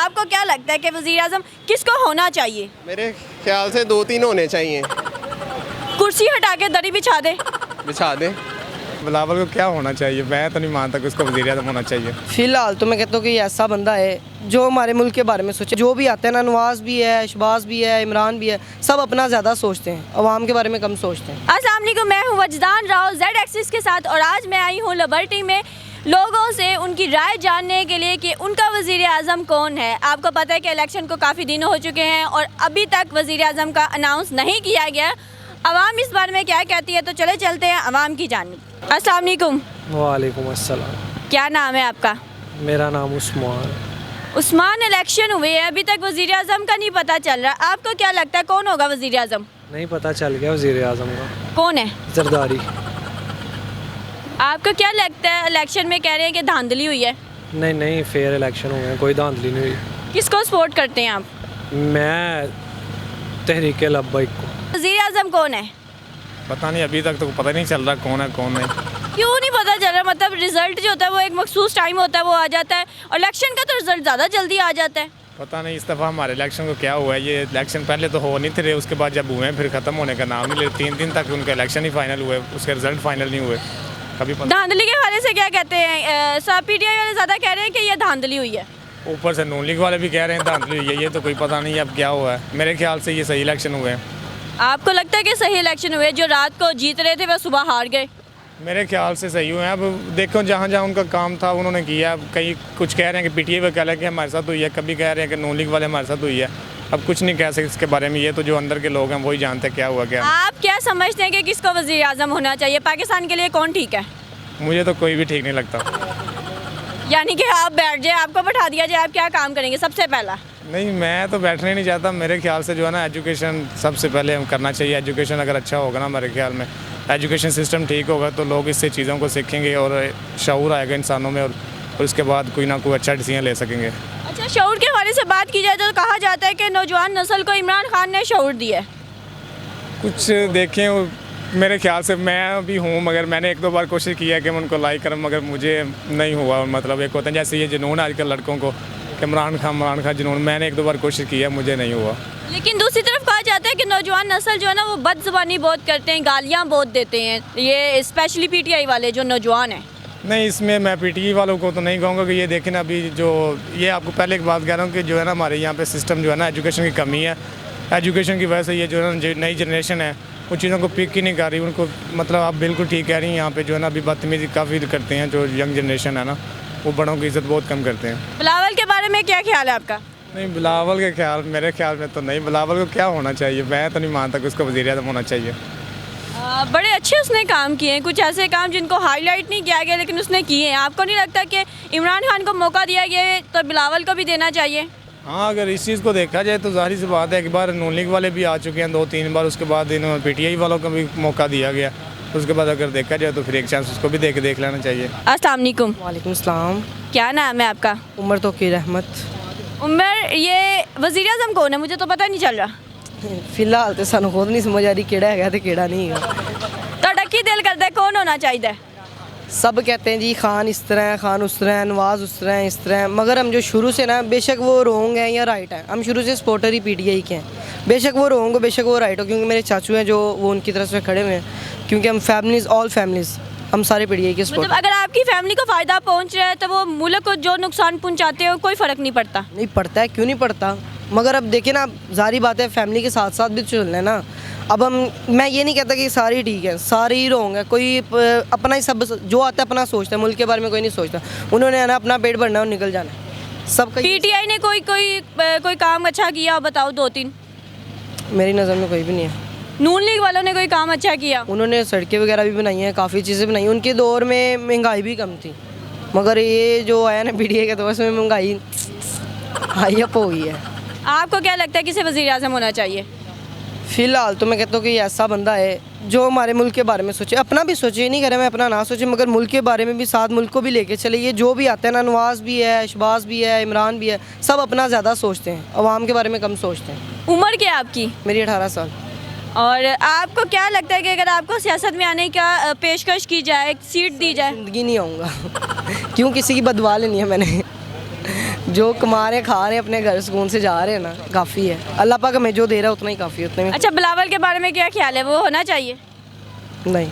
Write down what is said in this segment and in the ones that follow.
आपको क्या लगता है कि वज़ीर आज़म किसको होना चाहिए? मेरे ख्याल से 2-3 होने चाहिए। कुर्सी हटा के दरी बिछा दे। बिछा दें। बिलावल को क्या होना चाहिए? मैं तो नहीं मानता कि उसको वज़ीर आज़म होना चाहिए। फ़िलहाल तो मैं कहता हूँ कि ये ऐसा बंदा है जो हमारे मुल्क के बारे में सोचे। जो भी आते हैं ना, नवाज़ भी है, शहबाज भी है, इमरान भी है, सब अपना ज़्यादा सोचते हैं, अवाम के बारे में कम सोचते हैं। अस्सलाम वालेकुम, मैं हूँ वजदान राव जेड एक्सिस के साथ और आज मैं आई हूँ लिबर्टी में लोगों से उनकी राय जानने के लिए कि उनका वज़ीर आज़म कौन है। आपको पता है कि इलेक्शन को काफ़ी दिन हो चुके हैं और अभी तक वज़ीर आज़म का अनाउंस नहीं किया गया। अवाम इस बारे में क्या कहती है, तो चले चलते हैं अवाम की जानिब। अस्सलाम वालेकुम। वालेकुम अस्सलाम। क्या नाम है आपका? मेरा नाम उस्मान। उस्मान, इलेक्शन हुए हैं, अभी तक वज़ीर आज़म का नहीं पता चल रहा। आपको क्या लगता है कौन होगा वज़ीर आज़म? नहीं पता चल गया वज़ीर आज़म का। कौन है? जरदारी। आपको क्या लगता है, इलेक्शन में कह रहे हैं कि धांधली हुई है? नहीं नहीं, फेयर इलेक्शन हुए हैं, कोई धांधली नहीं हुई। किसको सपोर्ट करते हैं आप? मैं तहरीक लब्बैक को। वज़ीर आज़म कौन है? पता नहीं, अभी तक तो पता नहीं चल रहा कौन है कौन नहीं। क्यों नहीं पता चल रहा? मतलब रिजल्ट जो होता है वो एक मखसूस टाइम होता है, वो आ जाता है, और इलेक्शन का तो रिजल्ट ज़्यादा जल्दी आ जाता है। पता नहीं इस दफ़ा हमारे इलेक्शन को क्या हुआ है। ये इलेक्शन पहले तो हो नहीं थे, उसके बाद जब हुए फिर ख़त्म होने का नाम नहीं ले। 3 दिन तक उनका इलेक्शन ही फाइनल हुए, उसके रिजल्ट फाइनल नहीं हुए। कभी धांधली के हवाले से क्या कहते हैं? सब पीटीआई वाले ज़्यादा कह रहे हैं कि ये धांधली हुई है। ऊपर से नून लीग वाले भी कह रहे हैं धांधली हुई है। ये तो कोई पता नहीं अब क्या हुआ है। मेरे ख्याल से ये सही इलेक्शन हुए हैं। आपको लगता है कि सही इलेक्शन हुए? जो रात को जीत रहे थे वह सुबह हार गए। मेरे ख्याल से सही हुए हैं। अब देखो जहाँ जहाँ उनका काम था उन्होंने किया। अब कहीं कुछ कह रहे हैं कि पीटीआई वो कह रहे हैं कि हमारे साथ हुई है, कभी कह रहे हैं कि नून लीग वाले हमारे साथ हुई है। अब कुछ नहीं कह सकते इसके बारे में, ये तो जो अंदर के लोग हैं वही जानते हैं क्या हुआ क्या। आप क्या समझते हैं कि किसको वज़ीर आज़म होना चाहिए? पाकिस्तान के लिए कौन ठीक है? मुझे तो कोई भी ठीक नहीं लगता। यानी कि आप बैठ जाए, आपको बैठा दिया जाए, आप क्या काम करेंगे सबसे पहला? नहीं, मैं तो बैठने नहीं चाहता। मेरे ख्याल से जो है ना, एजुकेशन सबसे पहले हम करना चाहिए। एजुकेशन अगर अच्छा होगा ना, मेरे ख्याल में एजुकेशन सिस्टम ठीक होगा तो लोग इससे चीज़ों को सीखेंगे और शऊर आएगा इंसानों में, और उसके बाद कोई ना कोई अच्छा डिसीजन ले सकेंगे। अच्छा, शऊर के हवाले से बात की जाए तो कहा जाता है कि नौजवान नस्ल को इमरान खान ने शऊर दिया है। कुछ देखें, मेरे ख्याल से मैं भी हूँ, मगर मैंने 1-2 बार कोशिश की है कि मैं उनको लाइक करूँ, मगर मुझे नहीं हुआ। मतलब एक होता है जैसे ये जुनून आजकल लड़कों को कि इमरान खान जुनून, मैंने 1-2 बार कोशिश की है, मुझे नहीं हुआ। लेकिन दूसरी तरफ कहा जाता है कि नौजवान नस्ल जो है ना वो बदज़ुबानी बहुत करते हैं, गालियाँ बहुत देते हैं, ये स्पेशली पीटीआई वाले जो नौजवान हैं। नहीं, इसमें मैं पीटीआई वालों को तो नहीं कहूँगा कि ये देखें ना, अभी जो ये आपको पहले एक बात कह रहा हूँ कि जो है ना हमारे यहाँ पे सिस्टम जो है ना, एजुकेशन की कमी है। एजुकेशन की वजह से ये जो है ना नई जनरेशन है वो चीज़ों को पिक ही नहीं कर रही। उनको मतलब आप बिल्कुल ठीक कह रही हैं, यहाँ पे जो है ना अभी बदतमीजी काफ़ी करते हैं। जो यंग जनरेशन है ना, वो बड़ों की इज़्ज़त बहुत कम करते हैं। बिलावल के बारे में क्या ख्याल है आपका? नहीं, बिलावल के ख्याल, मेरे ख्याल में तो नहीं। बिलावल को क्या होना चाहिए? मैं तो नहीं मानता कि उसको वज़ीर आज़म होना चाहिए। बड़े अच्छे उसने काम किए हैं, कुछ ऐसे काम जिनको हाईलाइट नहीं किया गया लेकिन उसने किए हैं। आपको नहीं लगता कि इमरान खान को मौका दिया गया है तो बिलावल को भी देना चाहिए? हाँ, अगर इस चीज़ को देखा जाए तो जाहिर सी बात है, एक बार नून लीग वाले भी आ चुके हैं 2-3 बार, उसके बाद इन्होंने पीटीआई वालों को भी मौका दिया गया। उसके बाद अगर देखा जाए तो फिर एक चांस उसको भी देख लेना चाहिए। अस्सलाम वालेकुम। वालेकुम सलाम। क्या नाम है आपका? उमर तोकीर अहमद। उमर, ये वज़ीर आज़म कौन है? मुझे तो पता नहीं चल रहा। फिलहाल तो सानू खुद नहीं समझ आ रही केड़ा है तो केड़ा नहीं है। तो डक्की दिल करता है कौन होना चाहिए? सब कहते हैं जी खान इस तरह है, खान उस तरह है, नवाज उस तरह है, इस तरह है, मगर हम जो शुरू से ना, बेशक वो रोंग है या राइट है, हम शुरू से सपोर्टर ही पीटीआई के हैं। बेशक वो रोंग हो, बेशक वो राइट हो, क्योंकि मेरे चाचू हैं जो वो उनकी तरफ से खड़े हुए हैं, क्योंकि हम फैमिलीज़, ऑल फैमिलीज़, हम सारे पीटीआई के सपोर्ट। मतलब अगर आपकी फैमिली को फ़ायदा पहुंच रहा है तो वो मुल्क को जो नुकसान पहुंचाते हैं कोई फ़र्क नहीं पड़ता? नहीं पड़ता है, क्यों नहीं पड़ता? मगर अब देखिए ना, जारी बात है, फैमिली के साथ साथ भी चलना है ना। अब मैं ये नहीं कहता कि सारी ठीक है, सारे ही रोंग है। कोई अपना ही सब जो आता है अपना सोचता है, मुल्क के बारे में कोई नहीं सोचता। उन्होंने आना अपना पेट भरना और निकल जाना सबका। पीटीआई ने कोई काम अच्छा किया बताओ 2-3? मेरी नज़र में कोई भी नहीं है। नून लीग वालों ने कोई काम अच्छा किया? उन्होंने सड़कें वगैरह भी बनाई हैं, काफ़ी चीज़ें बनाई। उनके दौर में महंगाई भी कम थी, मगर ये जो आया ना पीटीआई के दौर में महंगाई हाई अप हो गई है। आपको क्या लगता है किसे वज़ीर आज़म होना चाहिए? फ़िलहाल तो मैं कहता हूँ कि ये ऐसा बंदा है जो हमारे मुल्क के बारे में सोचे, अपना भी सोचे, नहीं करे मैं अपना ना सोचे, मगर मुल्क के बारे में भी, साथ मुल्क को भी लेके चले। ये जो भी आता है ना, नवाज़ भी है, शहबाज भी है, इमरान भी है, सब अपना ज़्यादा सोचते हैं, अवाम के बारे में कम सोचते हैं। उम्र क्या है आपकी? मेरी 18 साल। और आपको क्या लगता है कि अगर आपको सियासत में आने का पेशकश की जाए, सीट दी जाए? ज़िंदगी नहीं आऊँगा क्यों, किसी की बदवा लेनी है मैंने। जो कमा रहे खा रहे अपने घर सुकून से जा रहे हैं ना, काफ़ी है। अल्लाह पाक हमें जो दे रहा है उतना ही काफ़ी है, उतने में। अच्छा, बिलावल के बारे में क्या ख्याल है, वो होना चाहिए? नहीं,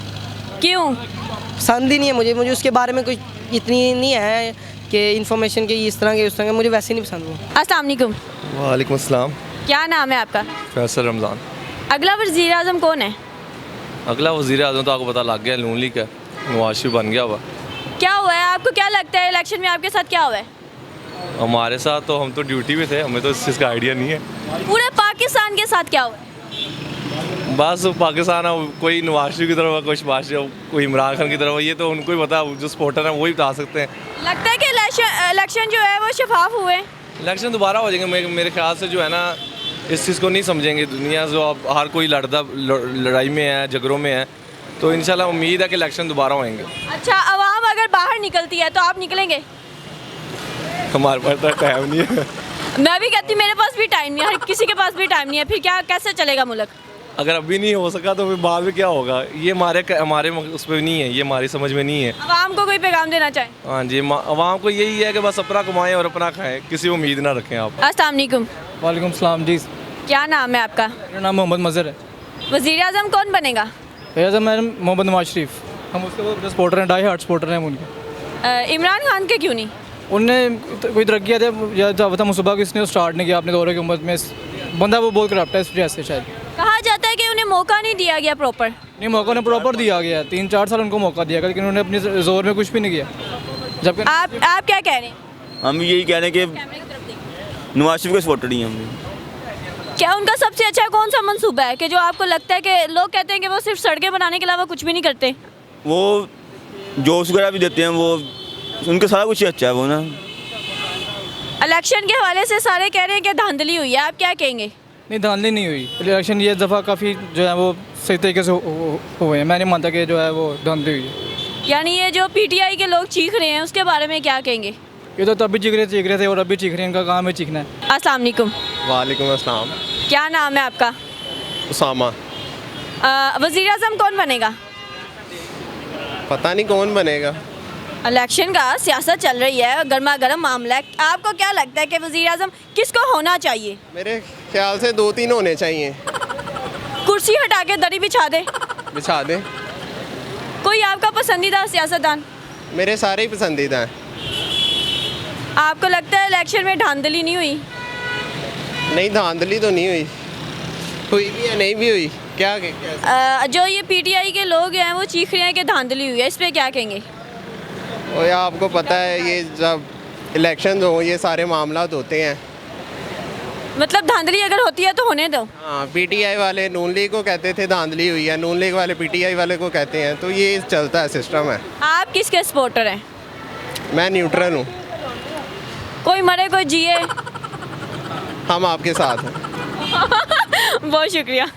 क्यों? पसंद ही नहीं है मुझे उसके बारे में कुछ इतनी नहीं है कि इन्फॉर्मेशन के इस तरह के उस तरह के, मुझे वैसे नहीं पसंद वो। अस्सलाम वालेकुम, वालेकुम अस्सलाम। क्या नाम है आपका? फैसल रमज़ान। अगला वज़ीर आज़म कौन है? अगला वज़ीर आज़म तो आपको पता लग गया, नून लीग का नवाज शरीफ बन गया हुआ। क्या हुआ है, आपको क्या लगता है इलेक्शन में आपके साथ क्या हुआ है? हमारे साथ तो हम तो ड्यूटी में थे, हमें तो इस चीज़ का आइडिया नहीं है। पूरे पाकिस्तान के साथ क्या हुआ है? बस पाकिस्तान कोई नवाज शरीफ की तरफ, कोई शहबाज शरीफ, कोई इमरान खान की तरफ, ये तो उनको ही पता, जो सपोर्टर हैं वही बता सकते हैं। लगता है कि इलेक्शन जो है वो शफाफ हुए? इलेक्शन दोबारा हो जाएंगे मेरे ख्याल से, जो है ना इस चीज़ को नहीं समझेंगे दुनिया, जो अब हर कोई लड़ाई में है, झगड़ों में है, तो इंशाल्लाह उम्मीद है कि इलेक्शन दोबारा होएंगे। अच्छा, आवाम अगर बाहर निकलती है तो आप निकलेंगे? हमारे पास तो टाइम नहीं है। मैं भी कहती, मेरे पास भी टाइम नहीं है, हर किसी के पास भी टाइम नहीं है, फिर क्या, कैसे चलेगा मुल्क? अगर अभी नहीं हो सका तो फिर बाद में क्या होगा, ये हमारे उस पर नहीं है, ये हमारी समझ में नहीं है। आवाम को कोई पैगाम देना चाहें? हाँ जी, आवाम को यही है कि बस अपना कमाएं और अपना खाएं, किसी उम्मीद ना रखें आप। अस्सलाम वालेकुम, वालेकुम सलाम जी। क्या नाम है आपका? मेरा नाम मोहम्मद मज़हर है। वज़ीर आज़म कौन बनेगा? भैया मैडम मोहम्मद नवाज शरीफ, हम उसके बहुत सपोर्टर हैं, डाई हार्ट सपोर्टर हैं हम उनके। इमरान खान के क्यों नहीं? उनने कोई तरक्की या था मुसबा को इसने स्टार्ट नहीं किया अपने दौरे की उम्र में, बंदा वो बहुत करप्ट है इस वजह से शायद। कहा जाता है कि उन्हें मौका नहीं दिया गया प्रॉपर। नहीं, मौका उन्हें प्रॉपर दिया गया, 3-4 साल उनको मौका दिया गया, लेकिन उन्होंने अपने जोर में कुछ भी नहीं किया। जबकि आप क्या कह रहे हैं? हम यही कह रहे हैं कि कैमरे की तरफ देखिए। नवाज शरीफ के सपोर्टर ही हैं हम। क्या उनका सबसे अच्छा कौन सा मंसूबा है कि जो आपको लगता है कि लोग कहते हैं कि वो सिर्फ सड़कें बनाने के अलावा कुछ भी नहीं करते? वो जोश वगैरह भी देते हैं, वो उनका सारा कुछ ही अच्छा है वो ना। इलेक्शन के हवाले से सारे कह रहे हैं कि धांधली हुई है, आप क्या कहेंगे? नहीं, धांधली नहीं हुई, इलेक्शन ये दफ़ा काफ़ी जो है वो सही तरीके से हुए हैं। मैं नहीं मानता कि जो है वो धांधली हुई है। यानी ये जो पीटीआई के लोग चीख रहे हैं उसके बारे में क्या कहेंगे? ये तो तब भी चीख रहे थे और अब भी चीख रहे हैं, इनका काम है चीखना है। अस्सलाम वालेकुम, वालेकुम अस्सलाम। क्या नाम है आपका? उसामा। वज़ीर आज़म कौन बनेगा? पता नहीं कौन बनेगा। इलेक्शन का सियासत चल रही है, गर्मा गर्म मामला है, आपको क्या लगता है कि वज़ीर आज़म किसको होना चाहिए? मेरे ख्याल से 2-3 होने चाहिए। कुर्सी हटा के दरी बिछा दे। बिछा दें। कोई आपका पसंदीदा सियासतदान? मेरे सारे ही पसंदीदा हैं। आपको लगता है इलेक्शन में धांधली नहीं हुई? नहीं, धांधली तो नहीं हुई भी है, नहीं भी हुई, क्या जो ये पीटीआई के लोग हैं वो चीख रहे हैं कि धांधली हुई है, इस पे क्या कहेंगे? और या आपको पता है, ये जब इलेक्शन हो ये सारे मामला होते हैं। मतलब धांधली अगर होती है तो होने दो। हाँ, पीटीआई वाले नून लीग को कहते थे धांधली हुई है, नून लीग वाले पीटीआई वाले को कहते हैं, तो ये चलता है, सिस्टम है। आप किसके सपोर्टर हैं? मैं न्यूट्रल हूँ। कोई मरे कोई जिए। हम आपके साथ हैं। बहुत शुक्रिया।